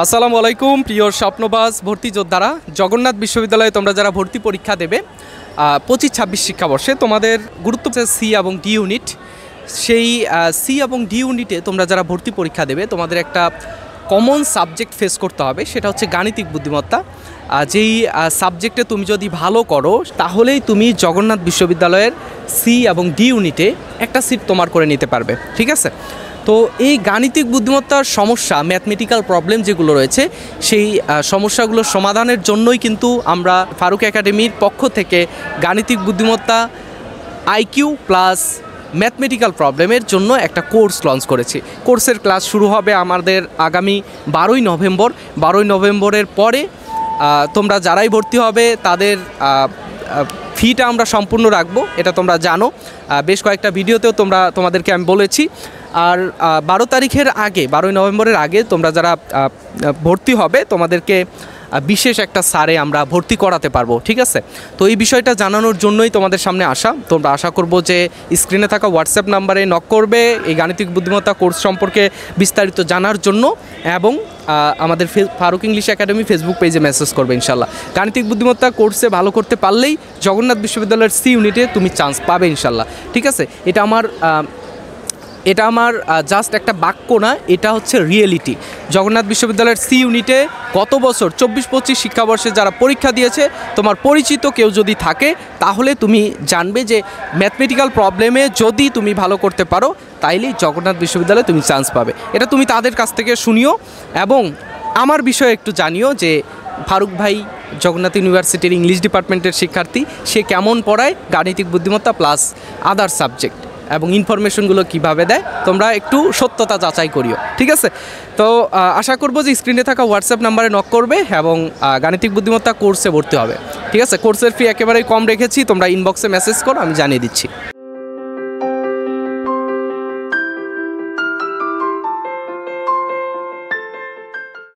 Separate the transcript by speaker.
Speaker 1: আসসালামু আলাইকুম প্রিয় স্বপ্নবাজ ভর্তি যোদ্ধারা। জগন্নাথ বিশ্ববিদ্যালয়ে তোমরা যারা ভর্তি পরীক্ষা দেবে 25-26 শিক্ষাবর্ষে তোমাদের গুরুত্ব সি এবং ডি ইউনিট। সেই সি এবং ডি ইউনিটে তোমরা যারা ভর্তি পরীক্ষা দেবে তোমাদের একটা কমন সাবজেক্ট ফেস করতে হবে, সেটা হচ্ছে গাণিতিক বুদ্ধিমত্তা। যেই সাবজেক্টে তুমি যদি ভালো করো তাহলেই তুমি জগন্নাথ বিশ্ববিদ্যালয়ের সি এবং ডি ইউনিটে একটা সিট তোমার করে নিতে পারবে, ঠিক আছে? তো এই গাণিতিক বুদ্ধিমত্তার সমস্যা, ম্যাথমেটিক্যাল প্রবলেম যেগুলো রয়েছে সেই সমস্যাগুলো সমাধানের জন্যই কিন্তু আমরা ফারুক একাডেমির পক্ষ থেকে গাণিতিক বুদ্ধিমত্তা আইকিউ প্লাস ম্যাথমেটিক্যাল প্রবলেমের জন্য একটা কোর্স লঞ্চ করেছি। কোর্সের ক্লাস শুরু হবে আমাদের আগামী 12ই নভেম্বর। 12ই নভেম্বরের পরে তোমরা যারাই ভর্তি হবে তাদের ফিটা আমরা সম্পূর্ণ রাখবো, এটা তোমরা জানো। বেশ কয়েকটা ভিডিওতেও তোমাদেরকে আমি বলেছি। আর 12 তারিখের আগে, 12ই নভেম্বরের আগে তোমরা যারা ভর্তি হবে তোমাদেরকে বিশেষ একটা স্যারে আমরা ভর্তি করাতে পারবো, ঠিক আছে? তো এই বিষয়টা জানানোর জন্যই তোমাদের সামনে আসা। তোমরা আশা করব যে স্ক্রিনে থাকা হোয়াটসঅ্যাপ নাম্বারে নক করবে এই গাণিতিক বুদ্ধিমত্তা কোর্স সম্পর্কে বিস্তারিত জানার জন্য, এবং আমাদের ফারুক ইংলিশ একাডেমি ফেসবুক পেজে মেসেজ করবে। ইনশাল্লাহ গাণিতিক বুদ্ধিমত্তা কোর্সে ভালো করতে পারলেই জগন্নাথ বিশ্ববিদ্যালয়ের সি ইউনিটে তুমি চান্স পাবে ইনশাল্লাহ, ঠিক আছে? এটা আমার জাস্ট একটা বাক্য না, এটা হচ্ছে রিয়েলিটি। জগন্নাথ বিশ্ববিদ্যালয়ের সি ইউনিটে গত বছর 24-25 শিক্ষাবর্ষে যারা পরীক্ষা দিয়েছে তোমার পরিচিত কেউ যদি থাকে তাহলে তুমি জানবে যে ম্যাথমেটিক্যাল প্রবলেমে যদি তুমি ভালো করতে পারো তাইলেই জগন্নাথ বিশ্ববিদ্যালয়ে তুমি চান্স পাবে। এটা তুমি তাদের কাছ থেকে শুনিও এবং আমার বিষয়ে একটু জানিও যে ফারুক ভাই জগন্নাথ ইউনিভার্সিটির ইংলিশ ডিপার্টমেন্টের শিক্ষার্থী, সে কেমন পড়ায় গাণিতিক বুদ্ধিমত্তা প্লাস আদার সাবজেক্ট, এবং ইনফরমেশনগুলো কীভাবে দেয় তোমরা একটু সত্যতা যাচাই করিও, ঠিক আছে? তো আশা করবো যে স্ক্রিনে থাকা হোয়াটসঅ্যাপ নাম্বারে নক করবে এবং গাণিতিক বুদ্ধিমত্তা কোর্সে ভর্তি হবে, ঠিক আছে? কোর্সের ফি একেবারেই কম রেখেছি, তোমরা ইনবক্সে মেসেজ করো, আমি জানিয়ে দিচ্ছি।